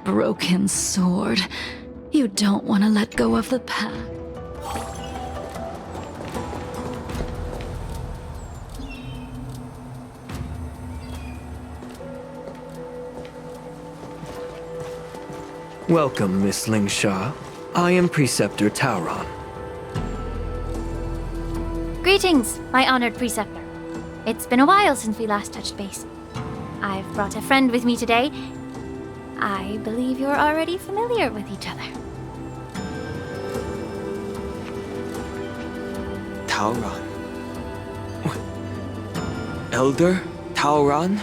broken sword. You don't want to let go of the path. Welcome, Miss Lingsha. I am Preceptor Tauron. Greetings, my honored preceptor. It's been a while since we last touched base. I've brought a friend with me today. I believe you're already familiar with each other. Tauron? What? Elder Tauron?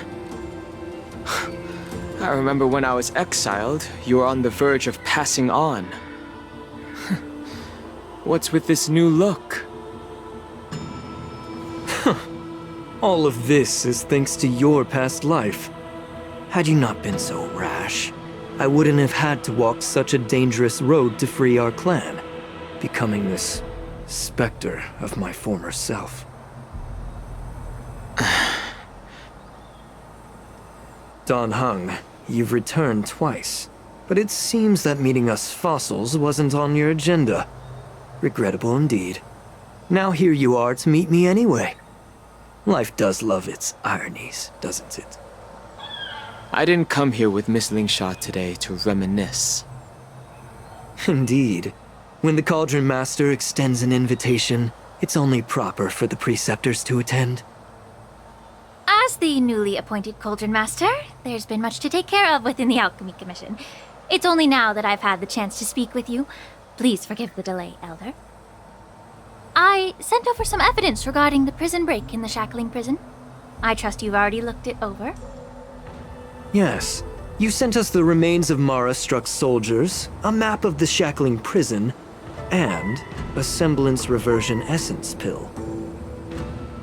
I remember when I was exiled, you were on the verge of passing on. What's with this new look? All of this is thanks to your past life. Had you not been so rash, I wouldn't have had to walk such a dangerous road to free our clan, becoming this specter of my former self. Dan Heng, you've returned twice, but it seems that meeting us fossils wasn't on your agenda. Regrettable indeed. Now here you are to meet me anyway. Life does love its ironies, doesn't it? I didn't come here with Miss Lingsha today to reminisce. Indeed. When the Cauldron Master extends an invitation, it's only proper for the preceptors to attend. As the newly appointed Cauldron Master, there's been much to take care of within the Alchemy Commission. It's only now that I've had the chance to speak with you. Please forgive the delay, Elder. I sent over some evidence regarding the prison break in the Shackling prison. I trust you've already looked it over. Yes. You sent us the remains of Mara-struck soldiers, a map of the Shackling prison, and a semblance reversion essence pill.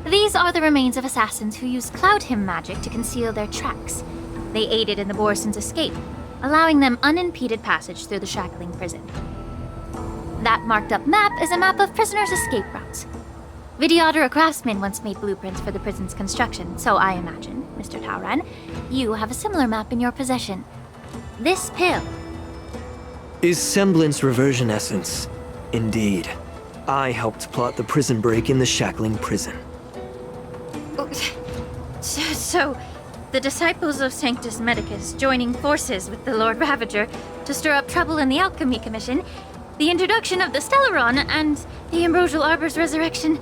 These are the remains of assassins who used Cloud Hymn magic to conceal their tracks. They aided in the Borison's escape, allowing them unimpeded passage through the Shackling prison. That marked-up map is a map of prisoners' escape routes. Vidyadhara craftsmen once made blueprints for the prison's construction, so I imagine, Mr. Tauron, you have a similar map in your possession. This pill. Is semblance reversion essence. Indeed. I helped plot the prison break in the Shackling prison. So, the disciples of Sanctus Medicus joining forces with the Lord Ravager to stir up trouble in the Alchemy Commission, the introduction of the Stellaron, and the Ambrosial Arbor's resurrection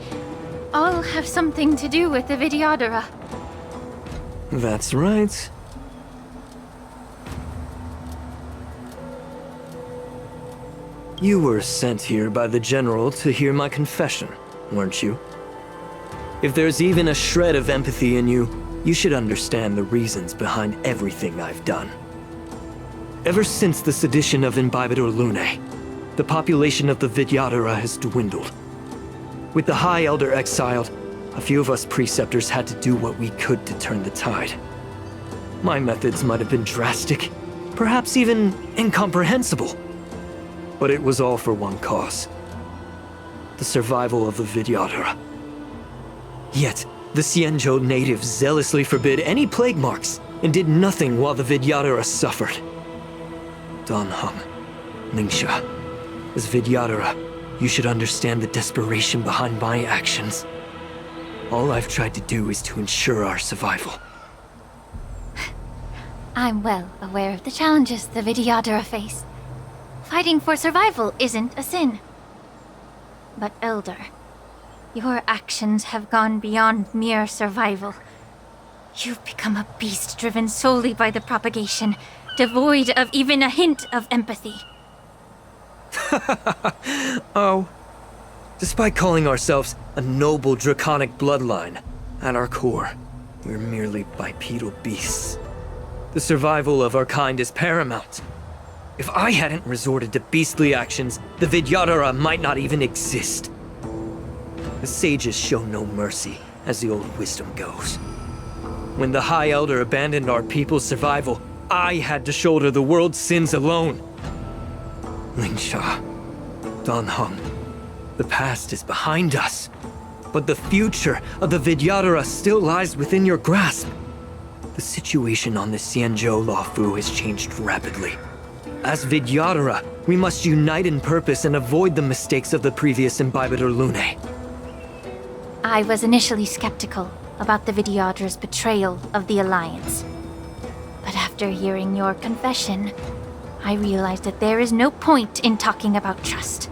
all have something to do with the Vidyadhara. That's right. You were sent here by the General to hear my confession, weren't you? If there's even a shred of empathy in you, you should understand the reasons behind everything I've done. Ever since the sedition of Imbibidor Lunae, the population of the Vidyadhara has dwindled. With the High Elder exiled, a few of us preceptors had to do what we could to turn the tide. My methods might have been drastic, perhaps even incomprehensible. But it was all for one cause. The survival of the Vidyadhara. Yet, the Xianzhou natives zealously forbid any plague marks and did nothing while the Vidyadhara suffered. Dan Heng, Lingsha, as Vidyadhara, you should understand the desperation behind my actions. All I've tried to do is to ensure our survival. I'm well aware of the challenges the Vidyadhara face. Fighting for survival isn't a sin. But Elder, your actions have gone beyond mere survival. You've become a beast driven solely by the propagation, devoid of even a hint of empathy. Oh. Despite calling ourselves a noble draconic bloodline, at our core, we're merely bipedal beasts. The survival of our kind is paramount. If I hadn't resorted to beastly actions, the Vidyadhara might not even exist. The sages show no mercy, as the old wisdom goes. When the High Elder abandoned our people's survival, I had to shoulder the world's sins alone. Lingsha, Dan Heng, the past is behind us, but the future of the Vidyadhara still lies within your grasp. The situation on the Xianzhou Luofu has changed rapidly. As Vidyadhara, we must unite in purpose and avoid the mistakes of the previous Imbibitor Lunae. I was initially skeptical about the Vidyadhara's betrayal of the Alliance. But after hearing your confession, I realized that there is no point in talking about trust.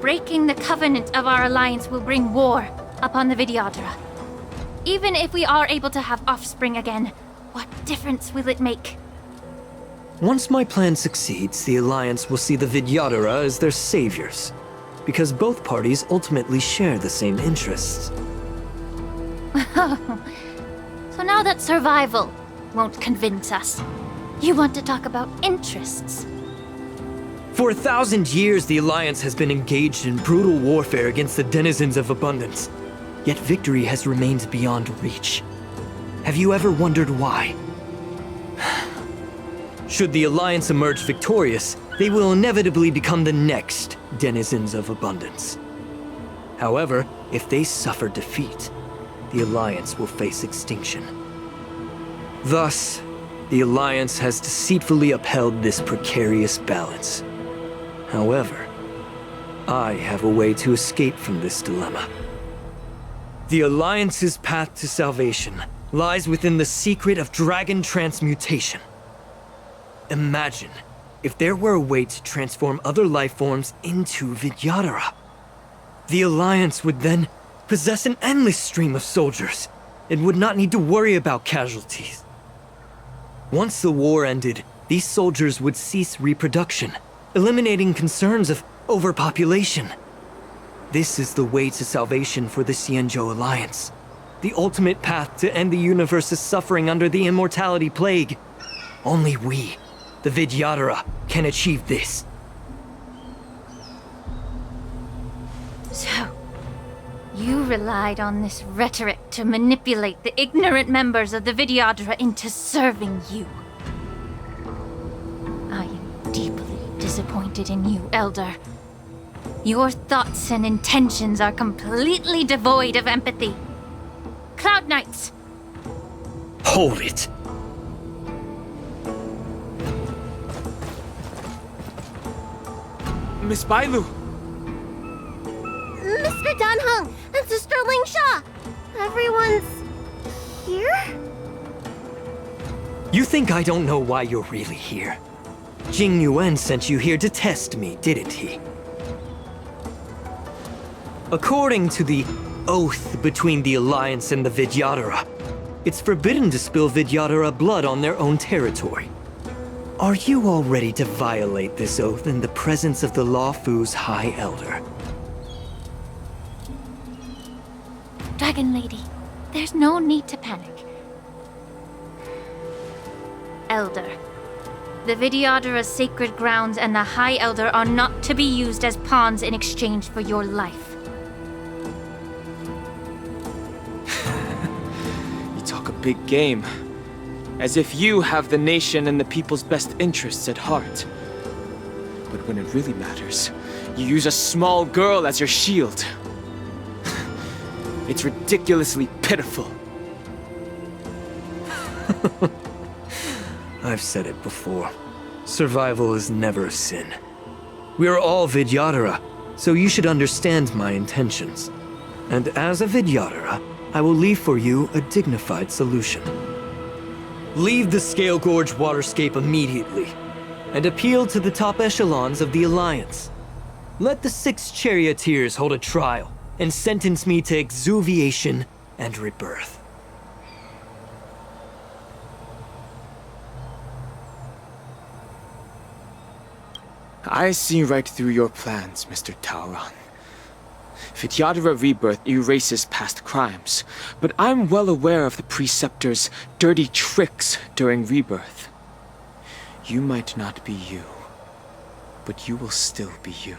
Breaking the covenant of our alliance will bring war upon the Vidyadhara. Even if we are able to have offspring again, what difference will it make? Once my plan succeeds, the Alliance will see the Vidyadhara as their saviors, because both parties ultimately share the same interests. So now that survival won't convince us, you want to talk about interests? For 1,000 years, the Alliance has been engaged in brutal warfare against the denizens of abundance. Yet victory has remained beyond reach. Have you ever wondered why? Should the Alliance emerge victorious, they will inevitably become the next denizens of abundance. However, if they suffer defeat, the Alliance will face extinction. Thus, the Alliance has deceitfully upheld this precarious balance. However, I have a way to escape from this dilemma. The Alliance's path to salvation lies within the secret of dragon transmutation. Imagine if there were a way to transform other life forms into Vidyadhara. The Alliance would then possess an endless stream of soldiers and would not need to worry about casualties. Once the war ended, these soldiers would cease reproduction, eliminating concerns of overpopulation. This is the way to salvation for the Xianzhou Alliance. The ultimate path to end the universe's suffering under the immortality plague. Only we, the Vidyadhara, can achieve this. So, you relied on this rhetoric to manipulate the ignorant members of the Vidyadhara into serving you. I am deeply disappointed in you, Elder. Your thoughts and intentions are completely devoid of empathy. Cloud Knights! Hold it! Miss Bailu! Mr. Danheng and Sister Lingsha! Everyone's here? You think I don't know why you're really here? Jing Yuan sent you here to test me, didn't he? According to the oath between the Alliance and the Vidyadhara, it's forbidden to spill Vidyadhara blood on their own territory. Are you all ready to violate this oath in the presence of the Luofu's High Elder? Dragon Lady, there's no need to panic. Elder, the Vidyadhara's sacred grounds and the High Elder are not to be used as pawns in exchange for your life. You talk a big game. As if you have the nation and the people's best interests at heart. But when it really matters, you use a small girl as your shield. It's ridiculously pitiful. I've said it before. Survival is never a sin. We are all Vidyadhara, so you should understand my intentions. And as a Vidyadhara, I will leave for you a dignified solution. Leave the Scale Gorge waterscape immediately, and appeal to the top echelons of the Alliance. Let the 6 charioteers hold a trial, and sentence me to exuviation and rebirth. I see right through your plans, Mr. Tauron. Vidyadhara rebirth erases past crimes, but I'm well aware of the Preceptor's dirty tricks during rebirth. You might not be you, but you will still be you.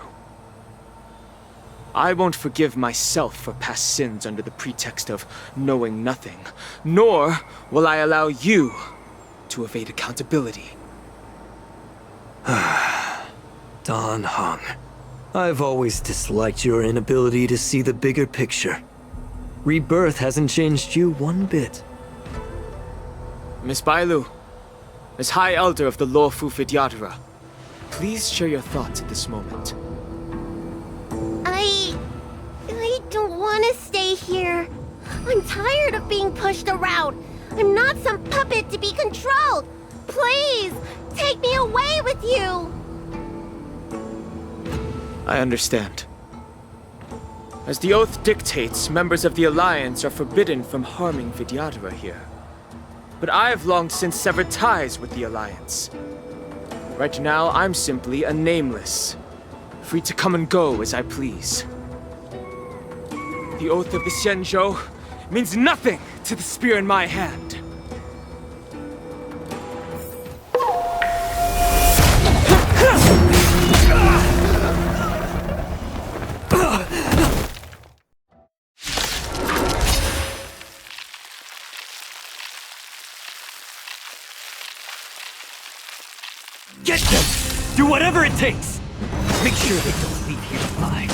I won't forgive myself for past sins under the pretext of knowing nothing, nor will I allow you to evade accountability. Dan Heng, I've always disliked your inability to see the bigger picture. Rebirth hasn't changed you one bit. Miss Bailu, as High Elder of the Lawfu Vidyadhara, please share your thoughts at this moment. I don't want to stay here. I'm tired of being pushed around. I'm not some puppet to be controlled. Please, take me away with you. I understand. As the oath dictates, members of the Alliance are forbidden from harming Vidyadhara here. But I have long since severed ties with the Alliance. Right now, I'm simply a nameless, free to come and go as I please. The oath of the Xianzhou means nothing to the spear in my hand. Get them! Do whatever it takes! Make sure they don't leave here alive.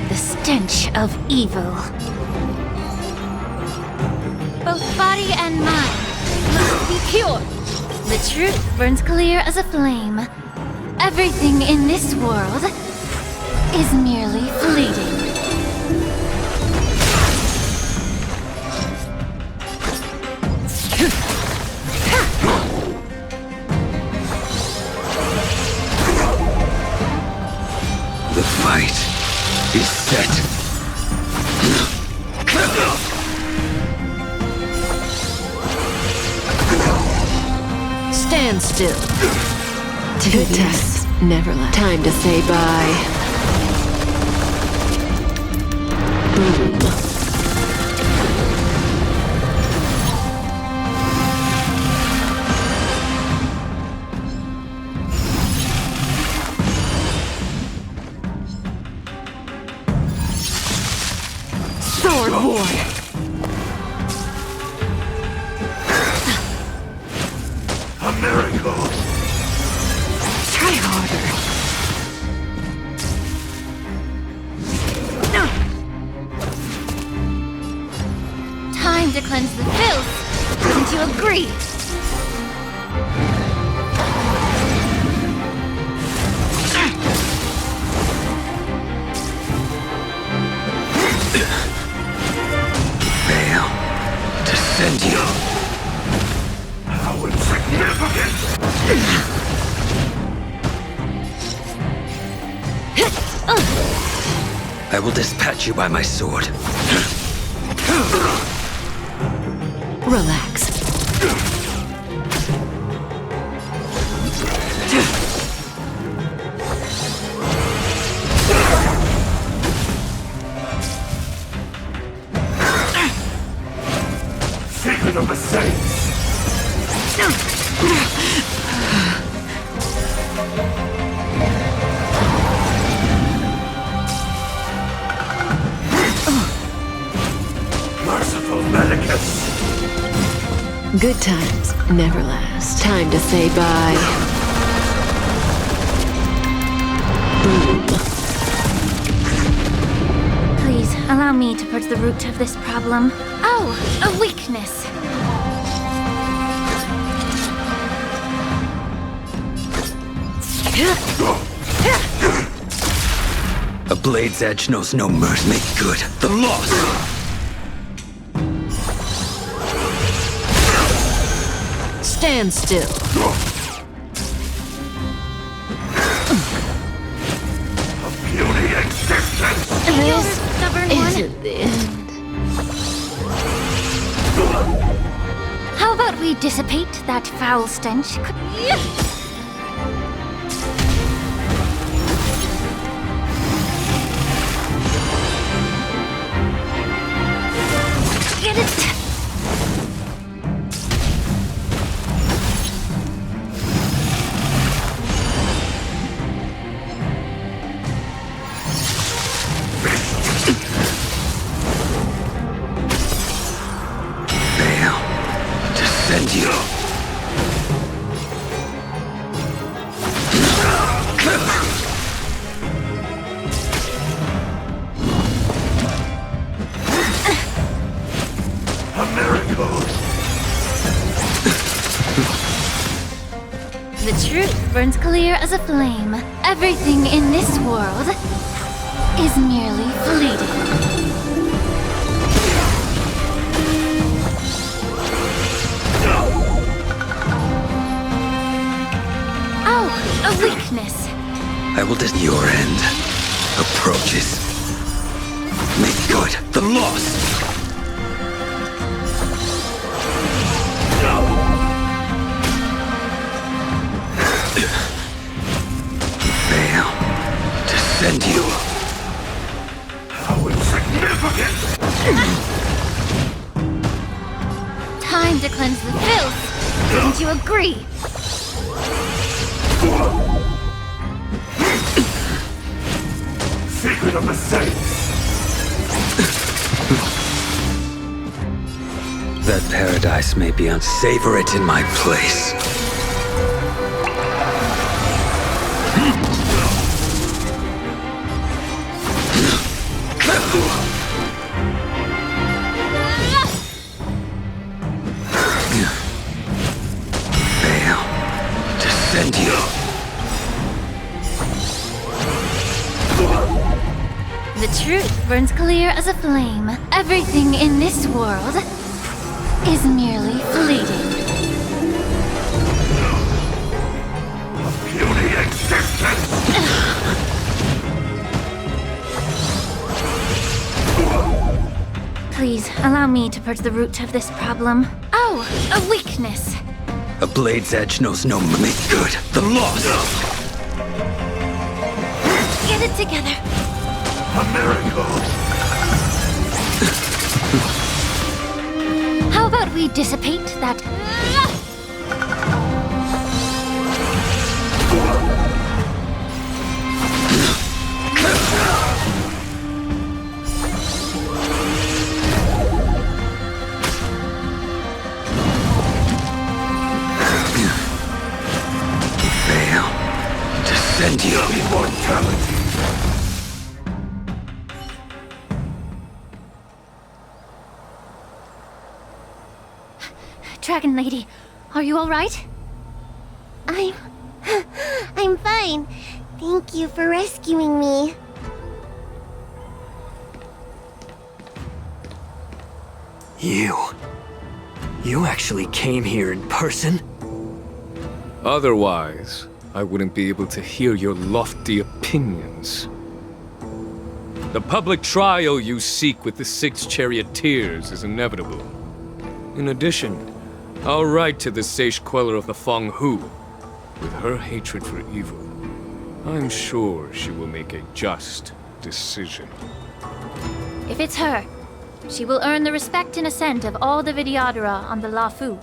The stench of evil. Both body and mind must be pure. The truth burns clear as a flame. Everything in this world is merely fleeting. The fight is set. Stand still. Good times never last. Time to say bye. Boom. Sword War! A miracle! Try harder. Time to cleanse the filth. Wouldn't you agree? Fail to send you. How insignificant! I will dispatch you by my sword. Relax. Secret of the Saints! Merciful Medicus! Good times never last. Time to say bye. Boom. Please, allow me to purge the root of this problem. Oh, a weakness. A blade's edge knows no mercy. Make good the loss! Stand still. A puny existence! This Stubborn one. isn't the end. How about we dissipate that foul stench? Get it? Fail to send you. The truth burns clear as a flame. Everything in this world is merely fleeting. Oh, a weakness. I will your end approaches. Make good the loss. Fail to send you. How insignificant! Time to cleanse the filth. Didn't you agree? Secret of the Saints! That paradise may be savor it in my place. Fail to send you. The truth burns clear as a flame. Everything in this world is merely fleeting. Puny existence! Please, allow me to purge the root of this problem. Oh, a weakness. A blade's edge knows no make good the loss. Get it together. A miracle. How about we dissipate that? Fail to send you immortality. Dragon Lady, are you all right? I'm fine. Thank you for rescuing me. You actually came here in person? Otherwise, I wouldn't be able to hear your lofty opinions. The public trial you seek with the 6 charioteers is inevitable. In addition, I'll write to the sage queller of the Feng Hu. With her hatred for evil, I'm sure she will make a just decision. If it's her, she will earn the respect and assent of all the Vidyadhara on the Lafu.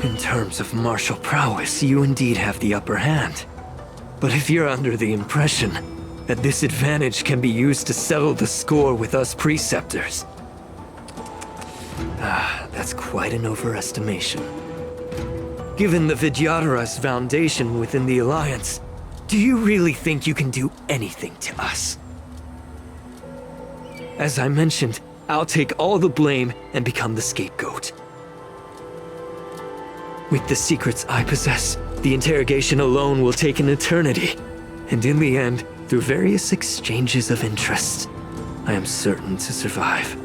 In terms of martial prowess, you indeed have the upper hand. But if you're under the impression that this advantage can be used to settle the score with us preceptors, that's quite an overestimation. Given the Vidyadhara's foundation within the Alliance, do you really think you can do anything to us? As I mentioned, I'll take all the blame and become the scapegoat. With the secrets I possess, the interrogation alone will take an eternity. And in the end, through various exchanges of interest, I am certain to survive.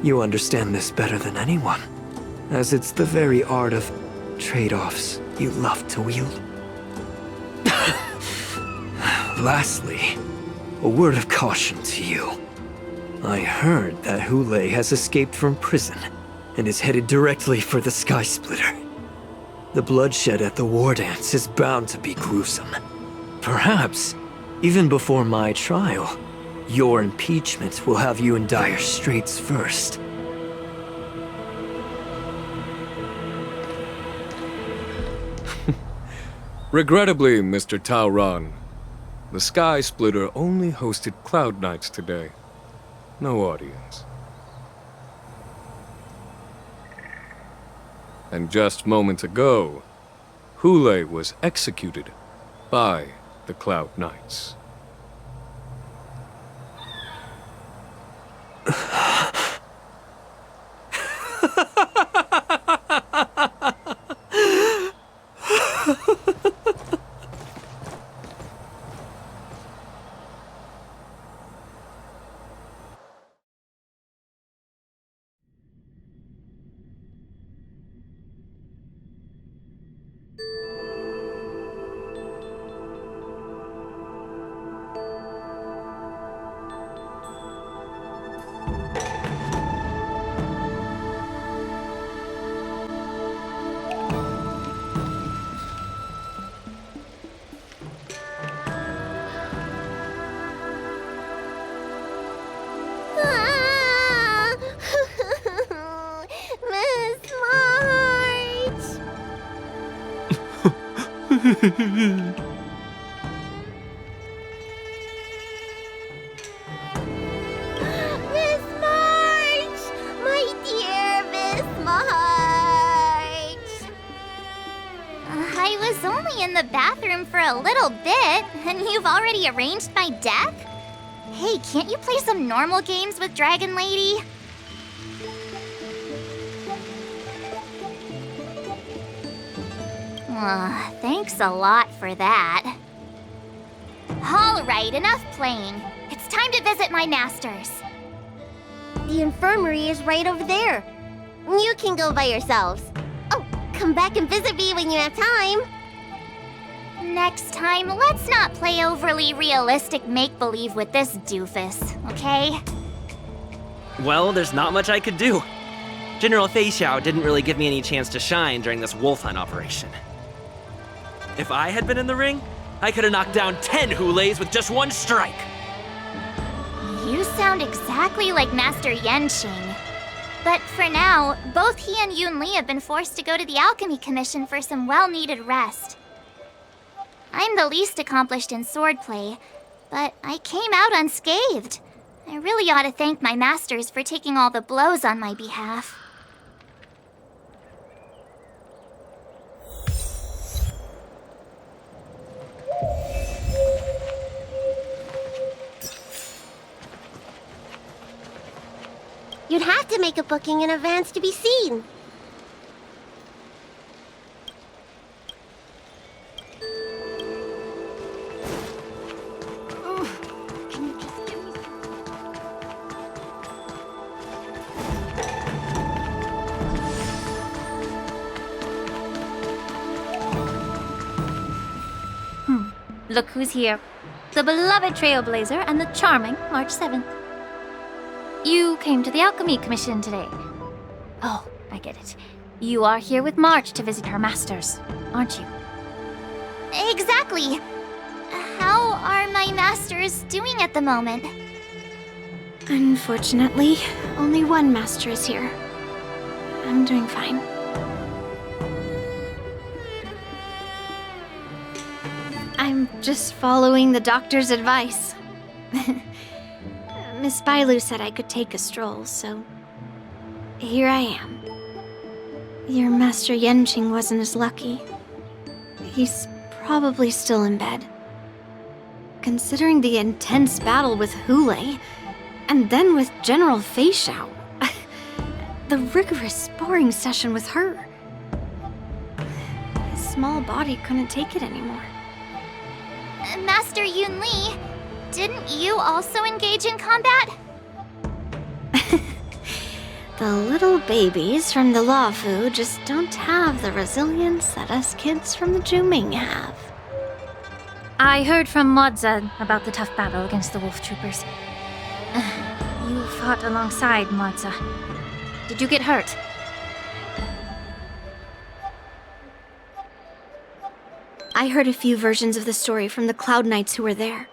You understand this better than anyone, as it's the very art of trade-offs you love to wield. Lastly, a word of caution to you. I heard that Hule has escaped from prison and is headed directly for the Sky Splitter. The bloodshed at the war dance is bound to be gruesome. Perhaps, even before my trial, your impeachment will have you in dire straits first. Regrettably, Mr. Taoran, the Sky Splitter only hosted Cloud Knights today. No audience. And just moments ago, Hule was executed by the Cloud Knights. Miss March! My dear Miss March! I was only in the bathroom for a little bit, and you've already arranged my death? Hey, can't you play some normal games with Dragon Lady? Thanks a lot for that. Alright, enough playing. It's time to visit my masters. The infirmary is right over there. You can go by yourselves. Oh, come back and visit me when you have time. Next time, let's not play overly realistic make-believe with this doofus, okay? Well, there's not much I could do. General Fei Xiao didn't really give me any chance to shine during this wolf hunt operation. If I had been in the ring, I could have knocked down 10 Hulays with just one strike. You sound exactly like Master Yenqing. But for now, both he and Yun Li have been forced to go to the Alchemy Commission for some well-needed rest. I'm the least accomplished in swordplay, but I came out unscathed. I really ought to thank my masters for taking all the blows on my behalf. You'd have to make a booking in advance to be seen. Look who's here. The beloved Trailblazer and the charming March 7th. You came to the Alchemy Commission today. Oh, I get it. You are here with March to visit her masters, aren't you? Exactly. How are my masters doing at the moment? Unfortunately, only one master is here. I'm doing fine. I'm just following the doctor's advice. Miss Bailu said I could take a stroll, so here I am. Your Master Yenqing wasn't as lucky. He's probably still in bed. Considering the intense battle with Hulei, and then with General Fei Xiao, the rigorous sparring session with her. His small body couldn't take it anymore. Master Yun Li, didn't you also engage in combat? The little babies from the Luofu just don't have the resilience that us kids from the Zhuming have. I heard from Modza about the tough battle against the wolf troopers. You fought alongside Modza. Did you get hurt? I heard a few versions of the story from the Cloud Knights who were there.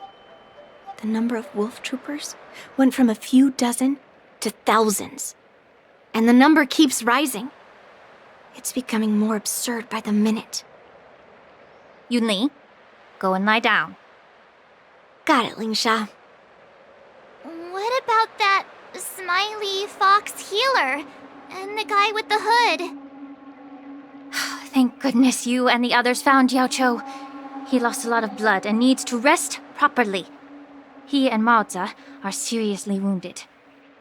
The number of wolf troopers went from a few dozen to thousands. And the number keeps rising. It's becoming more absurd by the minute. Yun Li, go and lie down. Got it, Lingsha. What about that smiley fox healer and the guy with the hood? Thank goodness you and the others found Yao Cho. He lost a lot of blood and needs to rest properly. He and Maoza are seriously wounded.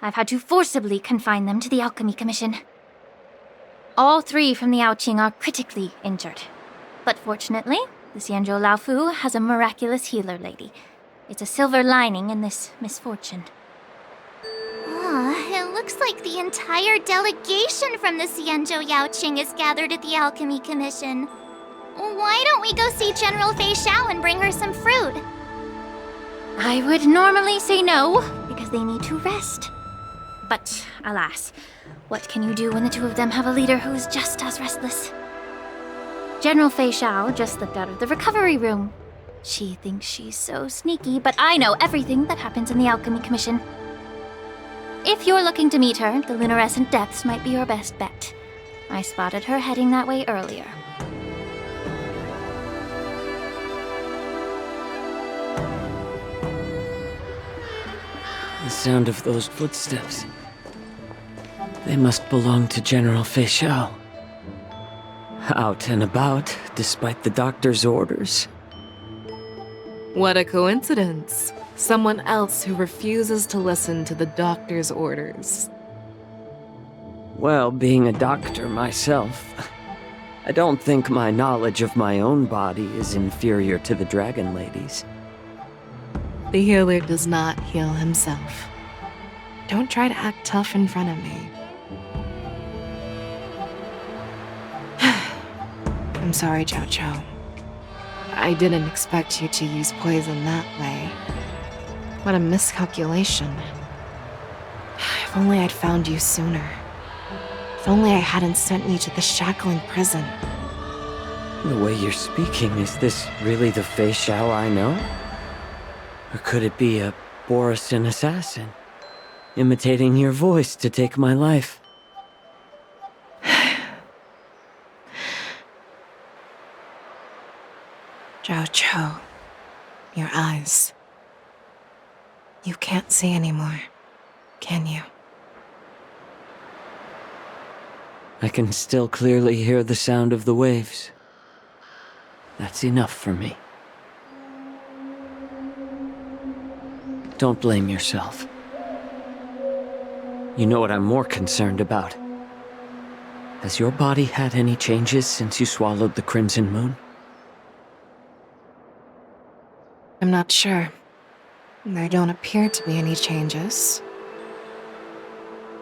I've had to forcibly confine them to the Alchemy Commission. All three from the Yaoqing are critically injured. But fortunately, the Xianzhou Laofu has a miraculous healer lady. It's a silver lining in this misfortune. It looks like the entire delegation from the Xianzhou Yaoqing is gathered at the Alchemy Commission. Why don't we go see General Fei Xiao and bring her some fruit? I would normally say no, because they need to rest. But alas, what can you do when the two of them have a leader who is just as restless? General Fei Xiao just slipped out of the recovery room. She thinks she's so sneaky, but I know everything that happens in the Alchemy Commission. If you're looking to meet her, the luminescent depths might be your best bet. I spotted her heading that way earlier. The sound of those footsteps. They must belong to General Fei Xiao. Out and about, despite the doctor's orders. What a coincidence. Someone else who refuses to listen to the doctor's orders. Well, being a doctor myself, I don't think my knowledge of my own body is inferior to the Dragon Lady's. The healer does not heal himself. Don't try to act tough in front of me. I'm sorry, Zhao Chou. I didn't expect you to use poison that way. What a miscalculation. If only I'd found you sooner. If only I hadn't sent you to the shackling prison. The way you're speaking, is this really the Fei Xiao I know? Or could it be a Borisin assassin, imitating your voice to take my life? Zhao Chou, your eyes. You can't see anymore, can you? I can still clearly hear the sound of the waves. That's enough for me. Don't blame yourself. You know what I'm more concerned about? Has your body had any changes since you swallowed the Crimson Moon? I'm not sure. There don't appear to be any changes.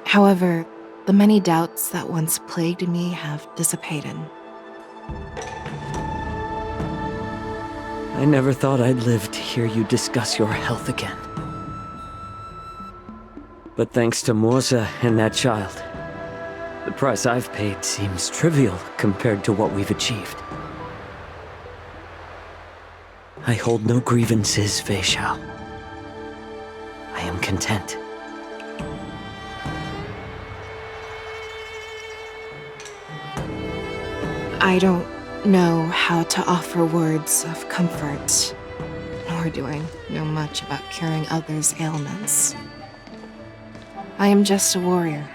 However, the many doubts that once plagued me have dissipated. I never thought I'd live to hear you discuss your health again. But thanks to Morza and that child, the price I've paid seems trivial compared to what we've achieved. I hold no grievances, Fei Xiao. I am content. I don't know how to offer words of comfort, nor do I know much about curing others' ailments. I am just a warrior,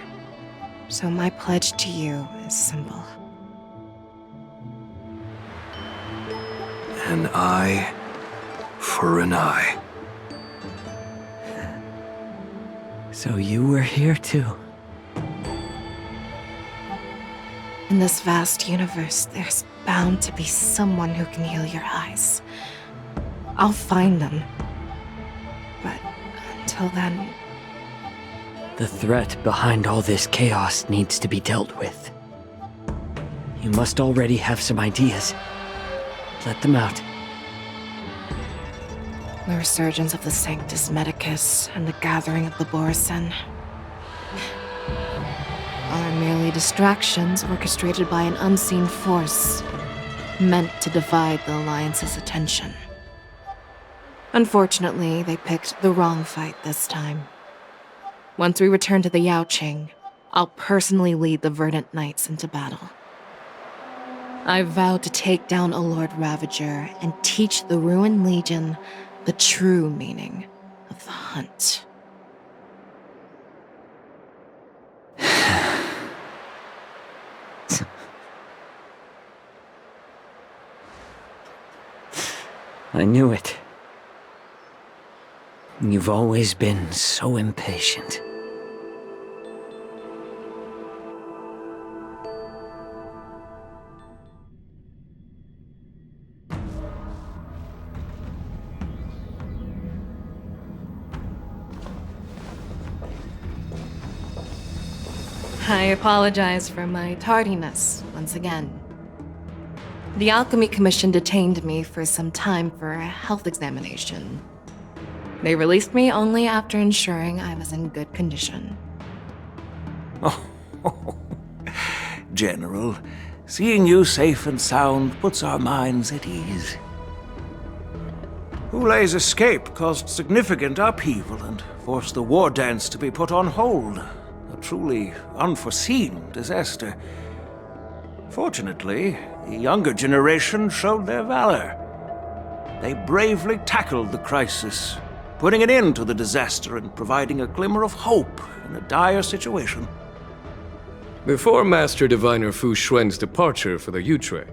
so my pledge to you is simple. An eye for an eye. So you were here too. In this vast universe, there's bound to be someone who can heal your eyes. I'll find them. But until then... The threat behind all this chaos needs to be dealt with. You must already have some ideas. Let them out. The resurgence of the Sanctus Medicus and the gathering of the Borisin are merely distractions orchestrated by an unseen force, meant to divide the Alliance's attention. Unfortunately, they picked the wrong fight this time. Once we return to the Yaoqing, I'll personally lead the Verdant Knights into battle. I vow to take down a Lord Ravager and teach the Ruined Legion the true meaning of the hunt. I knew it. You've always been so impatient. I apologize for my tardiness once again. The Alchemy Commission detained me for some time for a health examination. They released me only after ensuring I was in good condition. Oh, General, seeing you safe and sound puts our minds at ease. Hulei's escape caused significant upheaval and forced the war dance to be put on hold. A truly unforeseen disaster. Fortunately, the younger generation showed their valor. They bravely tackled the crisis, putting an end to the disaster and providing a glimmer of hope in a dire situation. Before Master Diviner Fu Xuan's departure for the Yutre,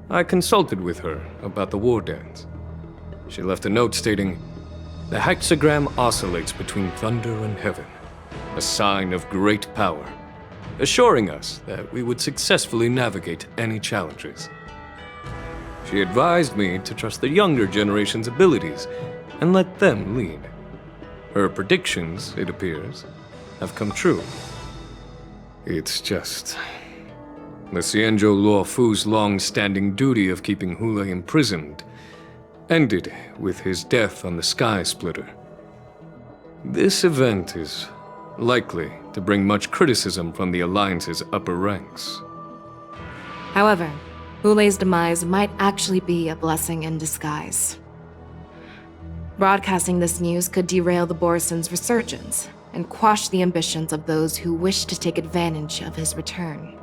I consulted with her about the war dance. She left a note stating, "The hexagram oscillates between thunder and heaven, a sign of great power, assuring us that we would successfully navigate any challenges." She advised me to trust the younger generation's abilities and let them lead. Her predictions, it appears, have come true. It's just... the Xianzhou Luofu's long-standing duty of keeping Hule imprisoned ended with his death on the Sky Splitter. This event is likely to bring much criticism from the Alliance's upper ranks. However, Hule's demise might actually be a blessing in disguise. Broadcasting this news could derail the Borison's resurgence and quash the ambitions of those who wish to take advantage of his return.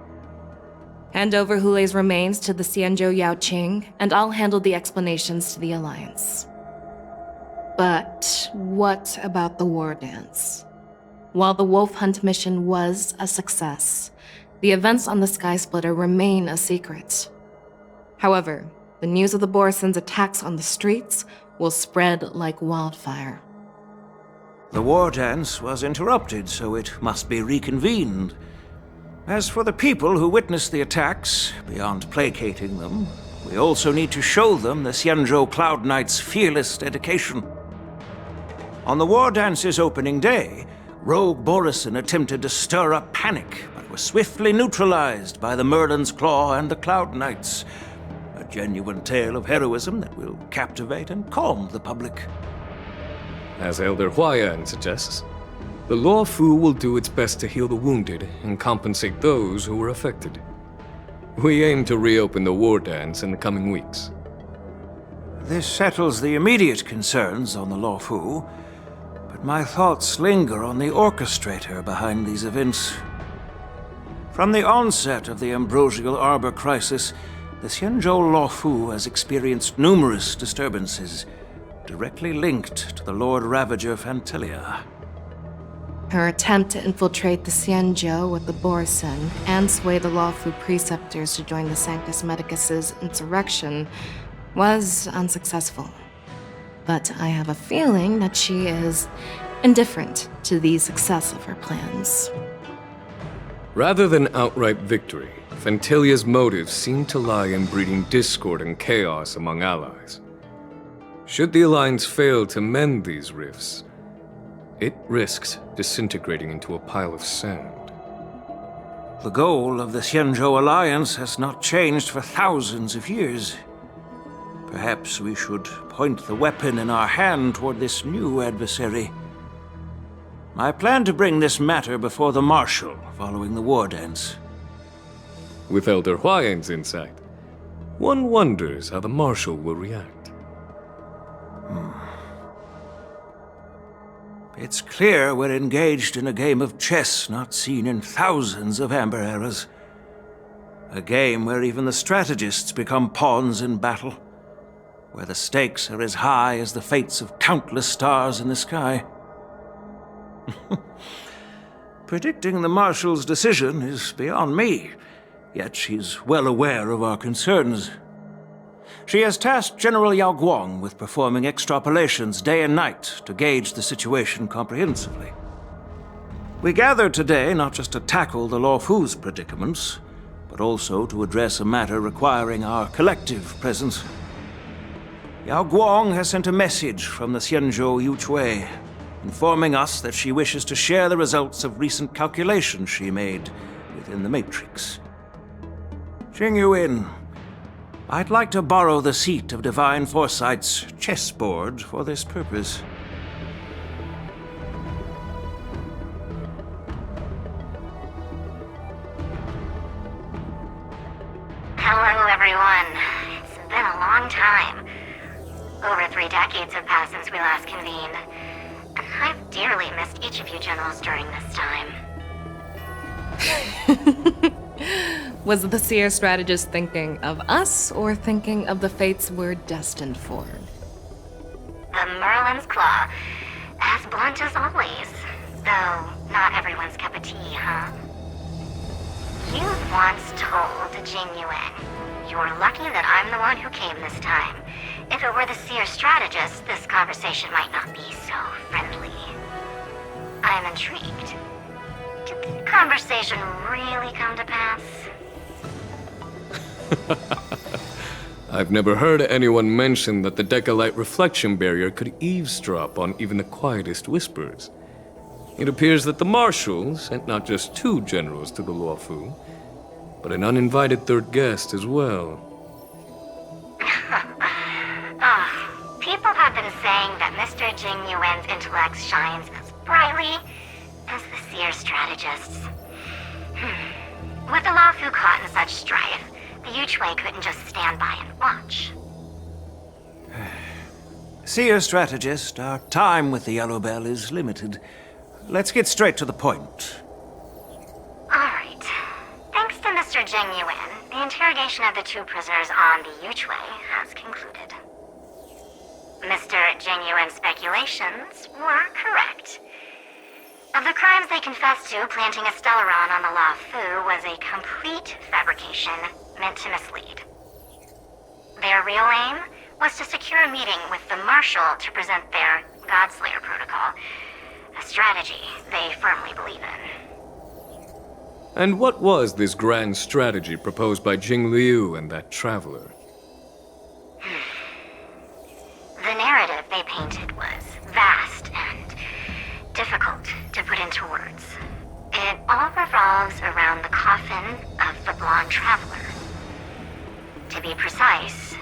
Hand over Hule's remains to the Xianzhou Yaoqing, and I'll handle the explanations to the Alliance. But what about the war dance? While the Wolf Hunt mission was a success, the events on the Sky Splitter remain a secret. However, the news of the Borison's attacks on the streets will spread like wildfire. The war dance was interrupted, so it must be reconvened. As for the people who witnessed the attacks, beyond placating them, we also need to show them the Xianzhou Cloud Knight's fearless dedication. On the war dance's opening day, rogue Borison attempted to stir up panic, but was swiftly neutralized by the Merlin's Claw and the Cloud Knights. A genuine tale of heroism that will captivate and calm the public. As Elder Huayan suggests, the Luofu will do its best to heal the wounded and compensate those who were affected. We aim to reopen the war dance in the coming weeks. This settles the immediate concerns on the Luofu, but my thoughts linger on the orchestrator behind these events. From the onset of the Ambrosial Arbor crisis, the Xianzhou Luofu has experienced numerous disturbances, directly linked to the Lord Ravager Fantilia. Her attempt to infiltrate the Xianzhou with the Borison and sway the Luofu preceptors to join the Sanctus Medicus's insurrection was unsuccessful. But I have a feeling that she is indifferent to the success of her plans. Rather than outright victory, Fantilia's motives seem to lie in breeding discord and chaos among allies. Should the Alliance fail to mend these rifts, it risks disintegrating into a pile of sand. The goal of the Xianzhou Alliance has not changed for thousands of years. Perhaps we should point the weapon in our hand toward this new adversary. I plan to bring this matter before the Marshal following the war dance. With Elder Huayan's insight, one wonders how the Marshal will react. It's clear we're engaged in a game of chess not seen in thousands of Amber eras. A game where even the strategists become pawns in battle, where the stakes are as high as the fates of countless stars in the sky. Predicting the Marshal's decision is beyond me, yet she's well aware of our concerns. She has tasked General Yao Guang with performing extrapolations day and night to gauge the situation comprehensively. We gathered today not just to tackle the Luofu's predicaments, but also to address a matter requiring our collective presence. Yao Guang has sent a message from the Xianzhou Yuchui, informing us that she wishes to share the results of recent calculations she made within the Matrix. Jing Yuin, I'd like to borrow the seat of Divine Foresight's chessboard for this purpose. Hello, everyone. It's been a long time. Over 3 decades have passed since we last convened. And I've dearly missed each of you generals during this time. Was the Seer strategist thinking of us, or thinking of the fates we're destined for? The Merlin Talon's claw. As blunt as always. Though, not everyone's cup of tea, huh? You once told Jing Yuan, "You're lucky that I'm the one who came this time. If it were the seer strategist, this conversation might not be so friendly." I'm intrigued. Did the conversation really come to pass? I've never heard anyone mention that the Decalite reflection barrier could eavesdrop on even the quietest whispers. It appears that the Marshal sent not just 2 generals to the Luofu, but an uninvited 3rd guest as well. People have been saying that Mr. Jing Yuan's intellect shines as brightly as the seer strategist's. With the Luofu caught in such strife, the Yuchui couldn't just stand by and watch. Seer strategist, our time with the Yellow Bell is limited. Let's get straight to the point. Alright. Thanks to Mr. Jing Yuan, the interrogation of the 2 prisoners on the Yuchui has concluded. Mr. Jing Yuan's speculations were correct. Of the crimes they confessed to, planting a Stellaron on the Luofu was a complete fabrication meant to mislead. Their real aim was to secure a meeting with the Marshal to present their Godslayer protocol, a strategy they firmly believe in. And what was this grand strategy proposed by Jing Liu and that traveler? The narrative they painted was vast and difficult to put into words. It all revolves around the coffin of the blonde traveler. To be precise,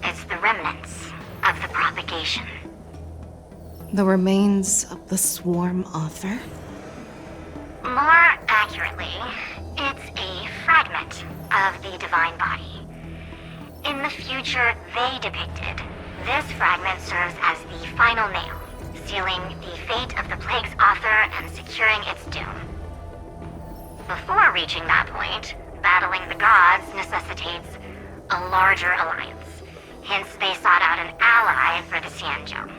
it's the remnants of the propagation. The remains of the swarm author? More accurately, it's a fragment of the divine body. In the future they depicted, this fragment serves as the final nail, sealing the fate of the plague's author and securing its doom. Before reaching that point, battling the gods necessitates a larger alliance. Hence, they sought out an ally for the Xianzhou.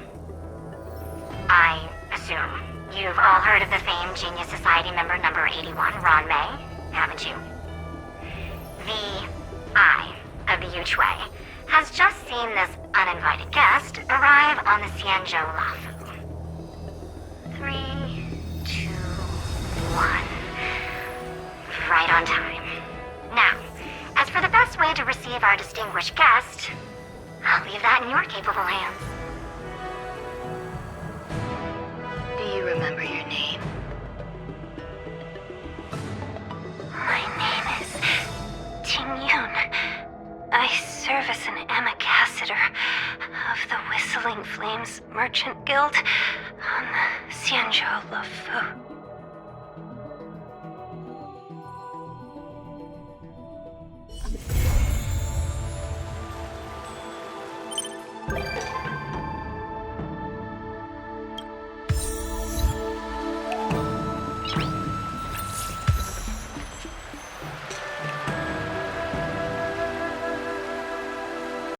I assume you've all heard of the famed Genius Society member number 81, Ron Mei, haven't you? The Eye of the Yuchui has just seen this uninvited guest arrive on the Xianzhou Luofu. 3, 2, 1. Right on time. Now, as for the best way to receive our distinguished guest, I'll leave that in your capable hands. Do you remember your name? My name is Tingyun. I serve as an ambassador of the Whistling Flames Merchant Guild on the Xianzhou Luofu.